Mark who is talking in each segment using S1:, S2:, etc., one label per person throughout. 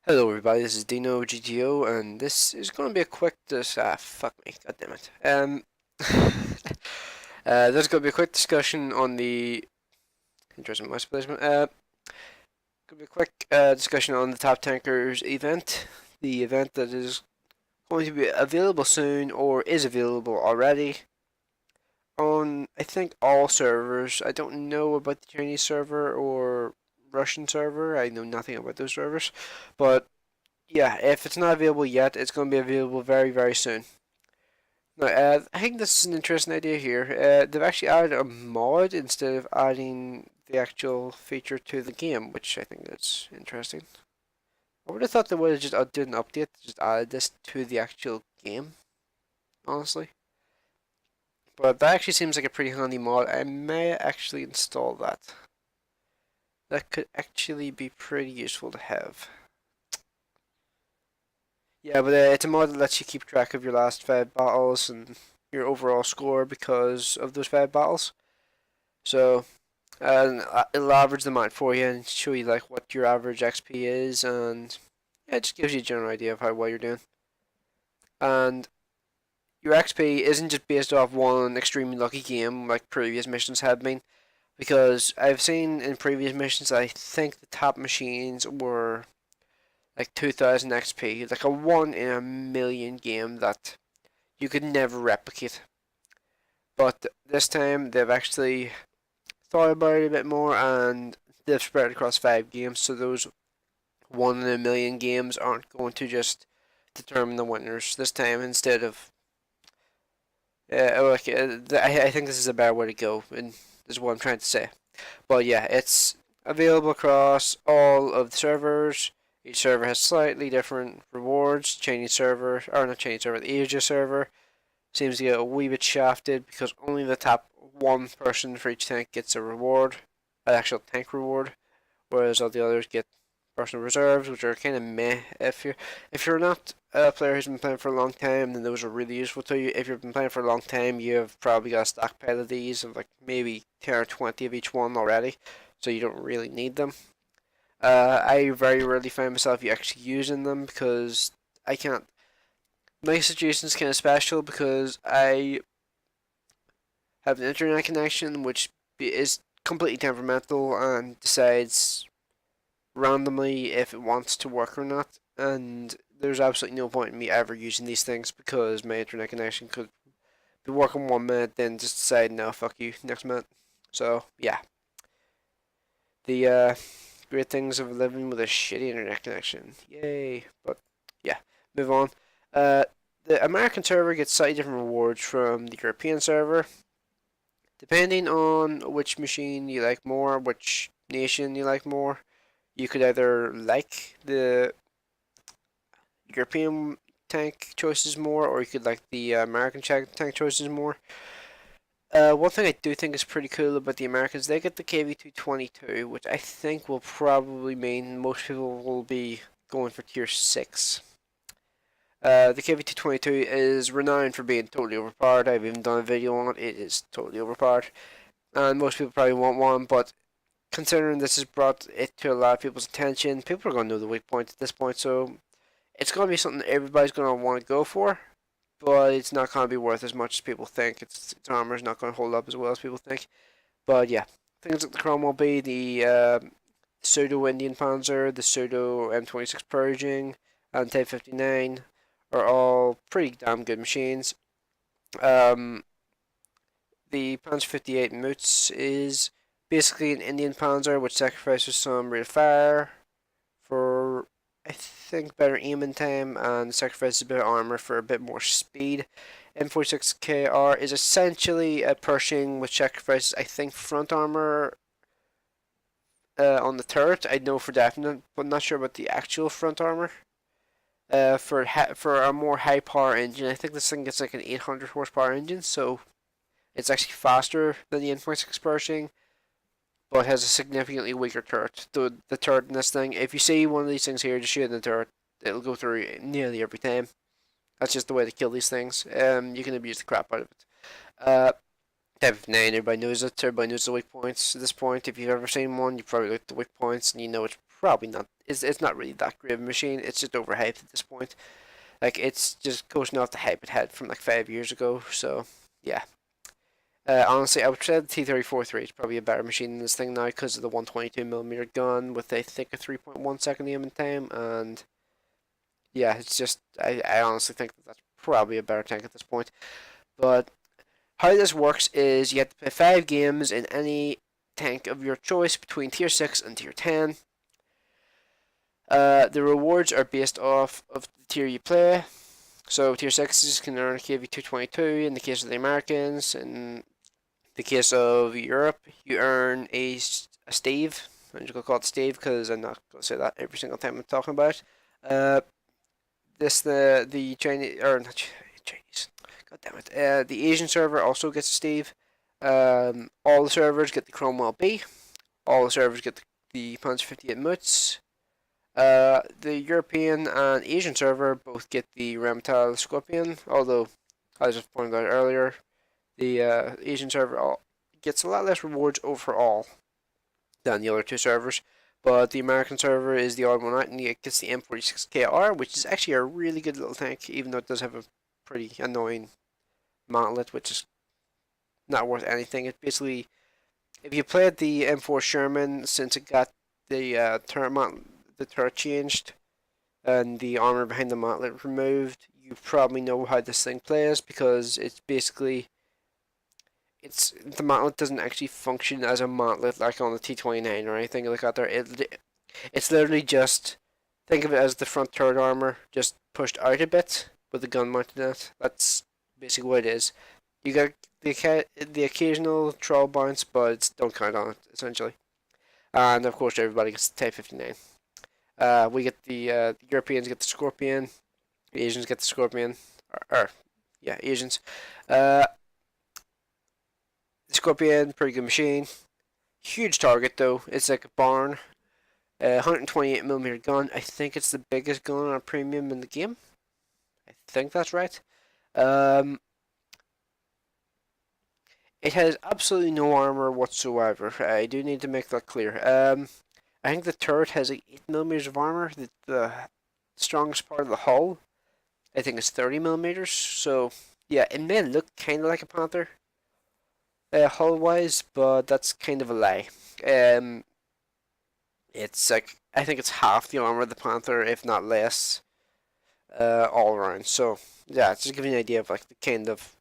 S1: Hello everybody, this is Dino GTO, and this is going to be a quick fuck me, god damn it. There's going to be a quick discussion on the interesting mouse placement. Going to be a quick discussion on the Top Tankers event, the event that is going to be available soon or is available already on I think all servers. I don't know about the Chinese server or Russian server. I know nothing about those servers, but yeah, if it's not available yet, it's going to be available very, very soon. Now, I think this is an interesting idea here. They've actually added a mod instead of adding the actual feature to the game, which I think is interesting. I would have thought they would have just did an update, just added this to the actual game, honestly. But that actually seems like a pretty handy mod. I may actually install that. That could actually be pretty useful to have. Yeah, but it's a mod that lets you keep track of your last 5 battles and your overall score because of those 5 battles. So, and it'll average them out for you and show you like what your average XP is, and yeah, it just gives you a general idea of how well you're doing. And your XP isn't just based off one extremely lucky game like previous missions have been, because I've seen in previous missions, I think the top machines were like 2000 XP, like a 1 in a million game that you could never replicate. But this time they've actually thought about it a bit more and they've spread it across 5 games, so those 1 in a million games aren't going to just determine the winners this time instead of. I think this is a better way to go, and this is what I'm trying to say. But yeah, it's available across all of the servers. Each server has slightly different rewards. Chinese server, or not Chinese server, the Asia server seems to get a wee bit shafted because only the top one person for each tank gets a reward, an actual tank reward, whereas all the others get personal reserves, which are kind of meh. If you're not a player who's been playing for a long time, then those are really useful to you. If you've been playing for a long time, you've probably got a stockpile of these of like maybe 10 or 20 of each one already, so you don't really need them. I very rarely find myself actually using them because I can't. My situation's kind of special because I have an internet connection which is completely temperamental and decides randomly if it wants to work or not. And there's absolutely no point in me ever using these things because my internet connection could be working 1 minute, then just decide no, fuck you, next minute. So yeah, the great things of living with a shitty internet connection. Yay! But yeah, move on. Uh, the American server gets slightly different rewards from the European server. Depending on which machine you like more, which nation you like more, you could either like the European tank choices more, or you could like the American tank choices more. One thing I do think is pretty cool about the Americans, they get the KV-222, which I think will probably mean most people will be going for tier 6. The KV-222 is renowned for being totally overpowered. I've even done a video on it. It is totally overpowered. And most people probably want one, but considering this has brought it to a lot of people's attention, people are going to know the weak points at this point, so it's going to be something everybody's going to want to go for, but it's not going to be worth as much as people think. Its armor is not going to hold up as well as people think. But yeah, things like the Cromwell B, the pseudo Indian Panzer, the pseudo M26 Pershing, and Type 59 are all pretty damn good machines. Um, the Panzer 58 Moots is basically an Indian Panzer which sacrifices some rate of fire for, I think, better aiming time and sacrifices a bit of armor for a bit more speed. M46KR is essentially a Pershing which sacrifices, I think, front armor on the turret. I know for definite, but not sure about the actual front armor. For a more high power engine, I think this thing gets like an 800 horsepower engine, so it's actually faster than the M46 Pershing, but has a significantly weaker turret. The turret in this thing, if you see one of these things here, just shoot in the turret, it'll go through nearly every time. That's just the way to kill these things. You can abuse the crap out of it. Uh, Type of 9, everybody knows it. Everybody knows the weak points at this point. If you've ever seen one, you probably looked at the weak points and you know it's probably not. It's not really that great of a machine. It's just overhyped at this point. Like it's just coasting off the hype it had from like 5 years ago. So yeah. Honestly, I would say the T-34-3 is probably a better machine than this thing now because of the 122mm gun with I think a 3.1 second aiming time, and yeah, it's just I honestly think that that's probably a better tank at this point. But how this works is you have to play 5 games in any tank of your choice between tier 6 and tier 10. The rewards are based off of the tier you play. So tier 6s can earn a KV-222 in the case of the Americans. In the case of Europe, you earn a stave. I'm just going to call it stave because I'm not going to say that every single time I'm talking about it. The Chinese, or not Chinese, god damn it, the Asian server also gets a stave. All the servers get the Cromwell B. All the servers get the Panzer 58 Mutz. The European and Asian server both get the Rheinmetall Scorpion, although, as I pointed out earlier, the Asian server gets a lot less rewards overall than the other two servers. But the American server is the odd one out, and it gets the M46KR, which is actually a really good little tank, even though it does have a pretty annoying mantlet, which is not worth anything. It basically, if you played the M4 Sherman since it got the turret changed and the armor behind the mantlet removed, you probably know how this thing plays because it's basically the mantlet doesn't actually function as a mantlet like on the T29 or anything like that. It's literally just think of it as the front turret armor just pushed out a bit with the gun mounted in it. That's basically what it is. You got the occasional troll bounce, but don't count on it essentially. And of course, everybody gets the Type 59. We get the Europeans get the Scorpion, the Asians get the Scorpion, yeah, Asians. The Scorpion, pretty good machine. Huge target though. It's like a barn. 128mm gun. I think it's the biggest gun on a premium in the game. I think that's right. It has absolutely no armor whatsoever. I do need to make that clear. I think the turret has like 8mm of armor. The strongest part of the hull, I think, is 30mm. So yeah, it may look kind of like a Panther, hull wise, but that's kind of a lie. It's like I think it's half the armor of the Panther, if not less, all around. So yeah, just to give you an idea of like the kind of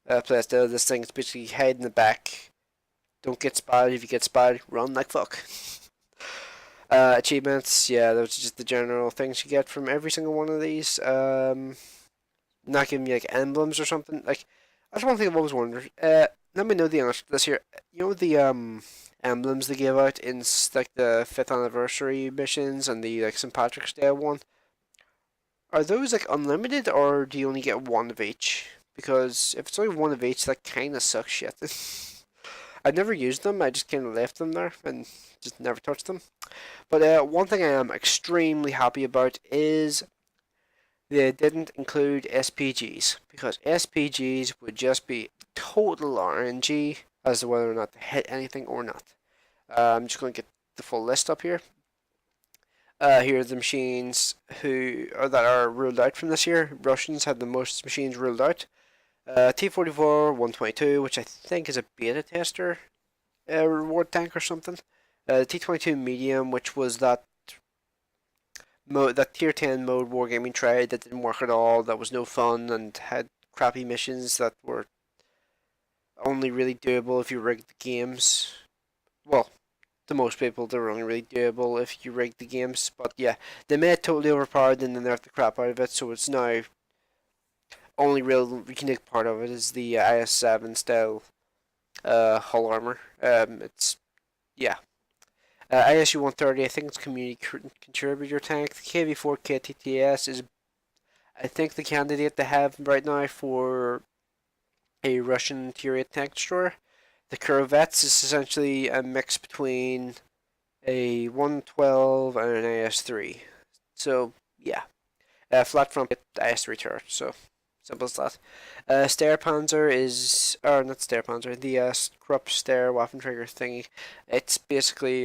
S1: playstyle of this thing. It's basically hide in the back. Don't get spotted. If you get spotted, run like fuck. Achievements, yeah, those are just the general things you get from every single one of these. Not giving me like emblems or something. Like that's one thing I've always wondered. Let me know the answer to this here. You know the emblems they give out in like the 5th anniversary missions and the like St. Patrick's Day one. Are those like unlimited or do you only get one of each? Because if it's only one of each, that kind of sucks shit. I've never used them. I just kind of left them there and just never touched them. But one thing I am extremely happy about is they didn't include SPGs, because SPGs would just be total RNG as to whether or not they hit anything or not. I'm just going to get the full list up here. Here are the machines that are ruled out from this year. Russians had the most machines ruled out. T-44 122, which I think is a beta tester reward tank or something. T-22 medium, which was that tier 10 mode wargaming tried that didn't work at all, that was no fun and had crappy missions that were only really doable if you rigged the games. Well, to most people, they were only really doable if you rigged the games, but yeah, they made it totally overpowered and then nerfed the crap out of it, so it's now only real unique part of it is the IS-7 style hull armor. It's yeah. ISU 130, I think it's community contributor tank. The KV-4 KTTS is, I think, the candidate they have right now for a Russian tier 8 tank destroyer. The Corvettes is essentially a mix between a 112 and an IS-3. So yeah, flat front IS-3 turret. So simple as that. Steyr-Panzer is, or not Steyr-Panzer, the Krupp Steyr Waffenträger thingy. It's basically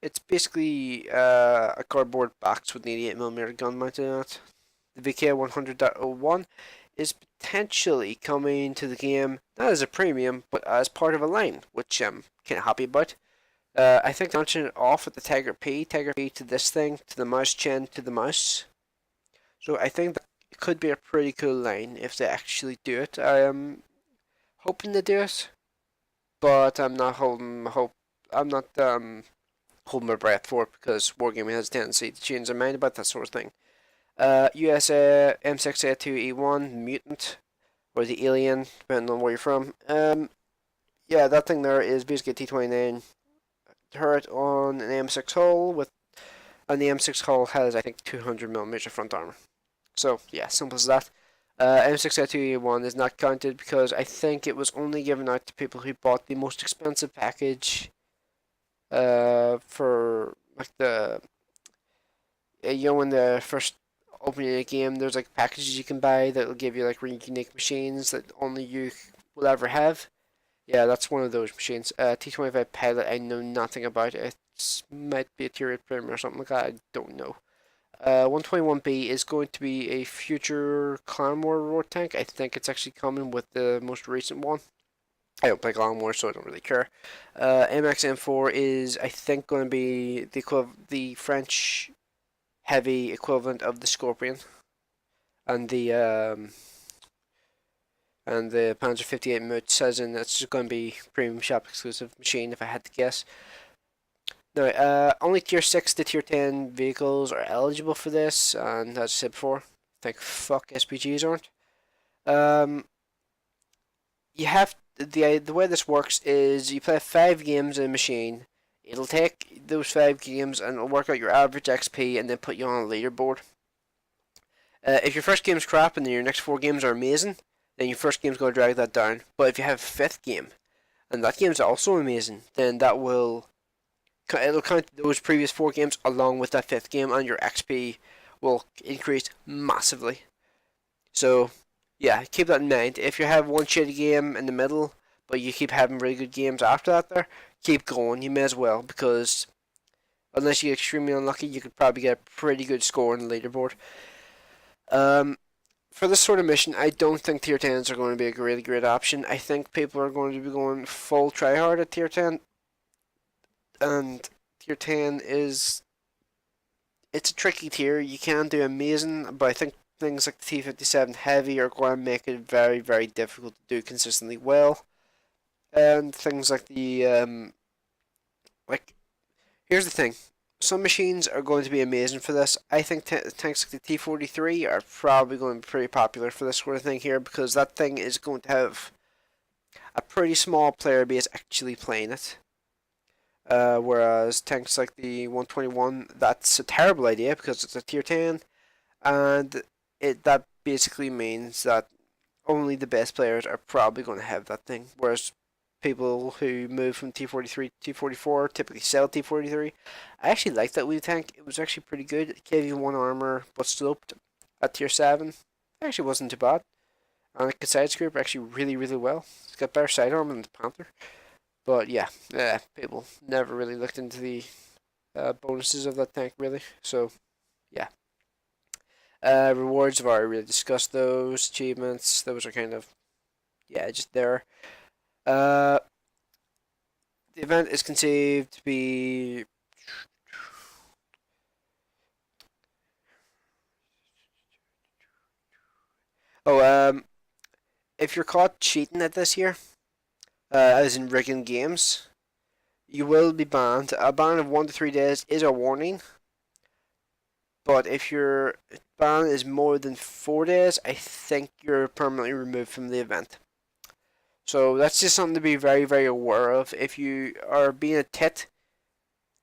S1: It's basically a cardboard box with an 88mm gun mounted on it. The VK 100.01 is potentially coming to the game not as a premium, but as part of a line, which I'm kind of happy about. I think launching it off with the Tiger P to this thing, to the mouse chin, to the mouse. So I think that could be a pretty cool line if they actually do it. I am hoping to do it, but I'm not holding hope. I'm not holding my breath for it because Wargaming has a tendency to change their mind about that sort of thing. USA M6A2E1 Mutant, or the Alien, depending on where you're from. Yeah, that thing there is basically a T-29 turret on an M6 hull and the M6 hull has, I think, 200mm front armor. So yeah, simple as that. M6A2E1 is not counted because I think it was only given out to people who bought the most expensive package. For like when the first opening a game, there's like packages you can buy that will give you like really unique machines that only you will ever have. Yeah, that's one of those machines. T25 Pilot, I know nothing about. It might be a Tyrian Prim or something like that. I don't know. 121B is going to be a future Clan War reward tank. I think it's actually coming with the most recent one. I don't play Clan War, so I don't really care. MXM4 is, I think, going to be the French heavy equivalent of the Scorpion, and the Panzer 58 Mut says in it's going to be premium shop exclusive machine if I had to guess. Now, only tier 6 to tier 10 vehicles are eligible for this, and as I said before, I think fuck SPGs aren't. You have the way this works is you play 5 games in a machine. It'll take those 5 games and it'll work out your average XP and then put you on a leaderboard. If your first game's crap and then your next 4 games are amazing, then your first game's going to drag that down. But if you have a 5th game and that game's also amazing, then it'll count those previous 4 games along with that 5th game, and your XP will increase massively. So yeah, keep that in mind. If you have one shitty game in the middle, but you keep having really good games after that, keep going. You may as well, because unless you get extremely unlucky, you could probably get a pretty good score on the leaderboard. For this sort of mission, I don't think tier 10s are going to be a really great option. I think people are going to be going full tryhard at tier 10, and tier 10 it's a tricky tier. You can do amazing, but I think things like the T57 Heavy are going to make it very, very difficult to do consistently well. And things like here's the thing. Some machines are going to be amazing for this. I think tanks like the T43 are probably going to be pretty popular for this sort of thing here, because that thing is going to have a pretty small player base actually playing it. Whereas tanks like the 121, that's a terrible idea because it's a tier 10, and that basically means that only the best players are probably going to have that thing, whereas people who move from T43 to T44 typically sell T43. I actually like that wee tank. It was actually pretty good. It gave you 1 armor, but sloped at tier 7. It actually wasn't too bad. And it could side scoop actually really, really well. It's got better sidearm than the Panther. But yeah, people never really looked into the bonuses of that tank, really. So, yeah. Rewards, I've already really discussed those. Achievements, those are kind of, just there. The event is conceived to be if you're caught cheating at this here, as in rigging games, you will be banned. A ban of 1 to 3 days is a warning, but if your ban is more than 4 days, I think you're permanently removed from the event. So that's just something to be very, very aware of. If you are being a tit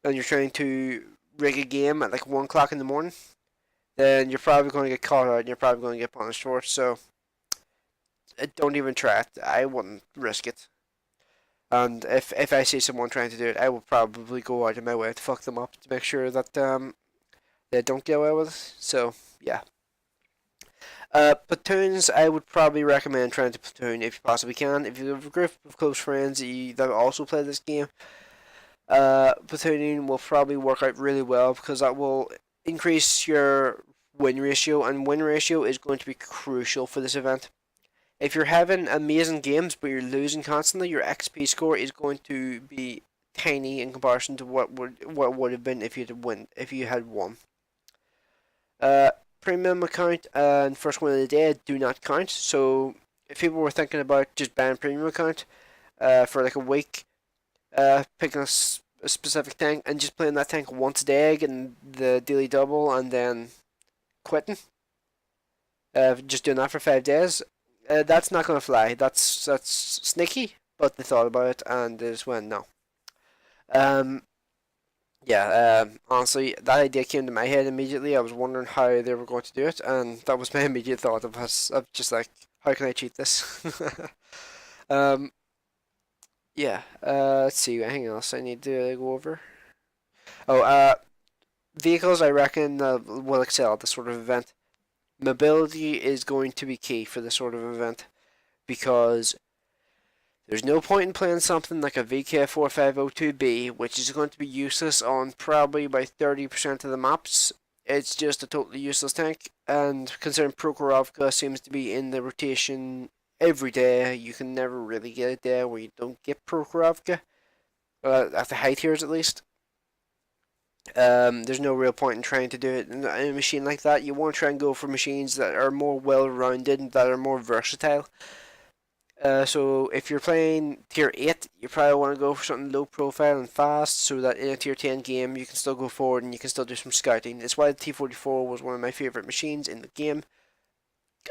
S1: and you're trying to rig a game at like 1 o'clock in the morning, then you're probably going to get caught out and you're probably going to get punished for it. So don't even try it. I wouldn't risk it. And if I see someone trying to do it, I will probably go out of my way to fuck them up to make sure that they don't get away with it. So yeah. Platoons, I would probably recommend trying to platoon if you possibly can. If you have a group of close friends that also play this game, platooning will probably work out really well because that will increase your win ratio, and win ratio is going to be crucial for this event. If you're having amazing games but you're losing constantly, your XP score is going to be tiny in comparison to what would have been if you had won. Premium account and first win of the day do not count. So if people were thinking about just banning premium account for like a week, picking a specific tank and just playing that tank once a day, getting the daily double, and then quitting, just doing that for 5 days, that's not gonna fly. That's sneaky, but they thought about it and they just went no. Um, yeah, honestly, that idea came to my head immediately. I was wondering how they were going to do it, and that was my immediate thought of just like, how can I cheat this? um, yeah, let's see, anything else I need to go over? Oh, vehicles I reckon will excel at this sort of event. Mobility is going to be key for this sort of event because there's no point in playing something like a VK4502B, which is going to be useless on probably about 30% of the maps. It's just a totally useless tank, and considering Prokhorovka seems to be in the rotation every day, you can never really get a day where you don't get Prokhorovka, at the high tiers at least. There's no real point in trying to do it in a machine like that. You want to try and go for machines that are more well-rounded and that are more versatile. So if you're playing tier 8, you probably want to go for something low profile and fast so that in a tier 10 game you can still go forward and you can still do some scouting. It's why the T44 was one of my favourite machines in the game,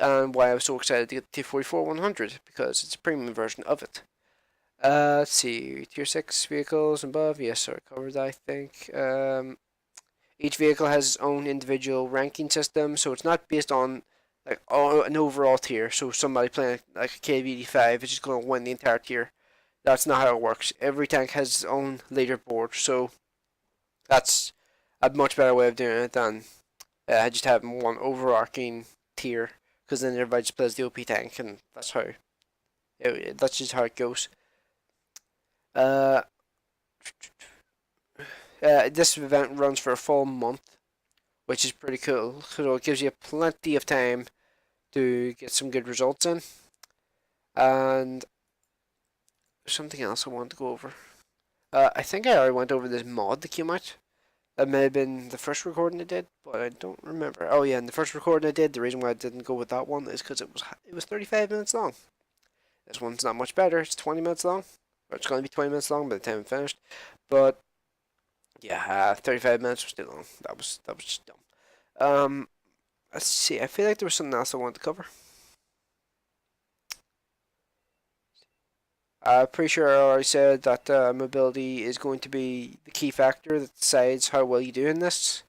S1: and why I was so excited to get the T44 100, because it's a premium version of it. Let's see, tier 6 vehicles and above, yes, I covered that I think. Each vehicle has its own individual ranking system, so it's not based on like an overall tier. So somebody playing like a KV85 is just going to win the entire tier. That's not how it works. Every tank has its own leaderboard, so that's a much better way of doing it than just having one overarching tier. Because then everybody just plays the OP tank, and that's just how it goes. This event runs for a full month, which is pretty cool. So it gives you plenty of time to get some good results in. And something else I wanted to go over. I think I already went over this mod that came out. That may have been the first recording I did, but I don't remember. Oh yeah, in the first recording I did, the reason why I didn't go with that one is because it was 35 minutes long. This one's not much better. It's 20 minutes long. Or it's going to be 20 minutes long by the time I'm finished. But yeah, 35 minutes was too long. That was just dumb. Let's see. I feel like there was something else I wanted to cover. I'm pretty sure I already said that mobility is going to be the key factor that decides how well you do in this.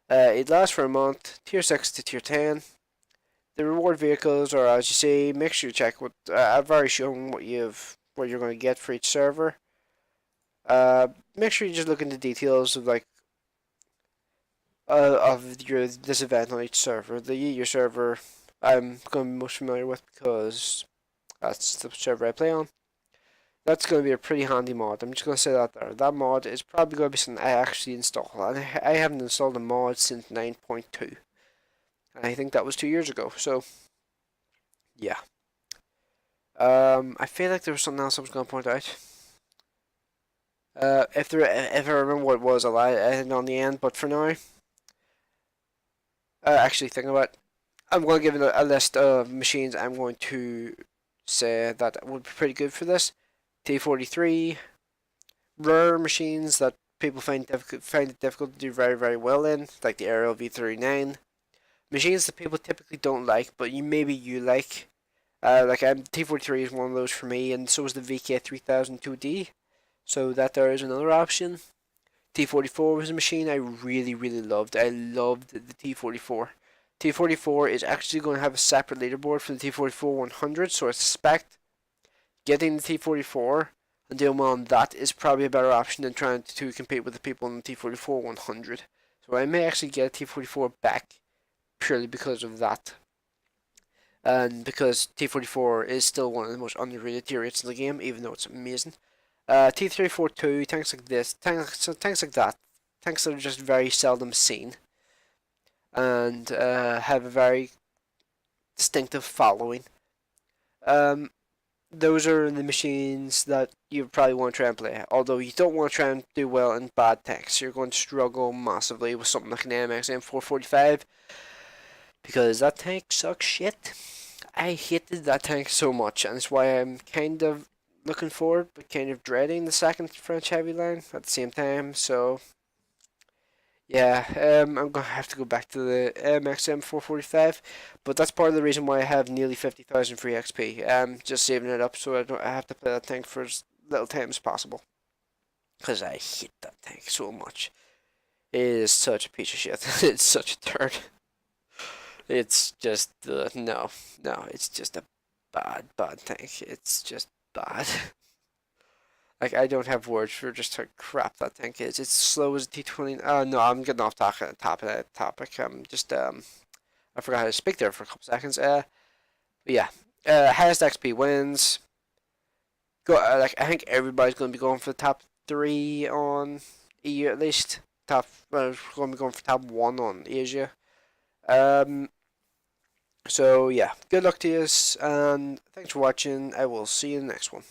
S1: It lasts for a month, tier 6 to tier 10. The reward vehicles are, as you say, make sure you check what I've already shown what you're going to get for each server. Make sure you just look into details of like of this event on each server. Your server I'm going to be most familiar with because that's the server I play on. That's going to be a pretty handy mod. I'm just going to say that there. That mod is probably going to be something I actually install. And I haven't installed a mod since 9.2. I think that was 2 years ago. So, yeah. I feel like there was something else I was going to point out. If I remember what it was, I'll add it on the end. But for now, actually thinking about it, I'm going to give it a list of machines I'm going to say that would be pretty good for this. T43, rare machines that people find it difficult to do very, very well in, like the Aerial V39. Machines that people typically don't like, but maybe you like. Like T43 is one of those for me, and so is the VK3002D. So that there is another option. T44 was a machine I really, really loved. I loved the T44. T44 is actually going to have a separate leaderboard for the T44 100, so I suspect getting the T44 and doing well on that is probably a better option than trying to compete with the people in the T44 100. So I may actually get a T44 back purely because of that. And because T44 is still one of the most underrated tier rates in the game, even though it's amazing. T342, tanks like this, tanks like that, tanks that are just very seldom seen, and have a very distinctive following. Um, those are the machines that you probably want to try and play. Although you don't want to try and do well in bad tanks, you're going to struggle massively with something like an MXM 445 because that tank sucks shit. I hated that tank so much, and that's why I'm kind of looking forward but kind of dreading the second French heavy line at the same time. So yeah, I'm gonna have to go back to the MXM 445, but that's part of the reason why I have nearly 50,000 free XP. Just saving it up so I have to play that tank for as little time as possible. Because I hate that tank so much. It is such a piece of shit. It's such a turd. It's just, no, it's just a bad tank. It's just bad. Like, I don't have words for just how crap that tank is. It's slow as a T20. No, I'm getting off topic. I forgot how to speak there for a couple seconds. But yeah, highest XP wins. Like, I think everybody's going to be going for the top 3 on EU at least. Going to be going for top 1 on Asia. So yeah, good luck to you, and thanks for watching. I will see you in the next one.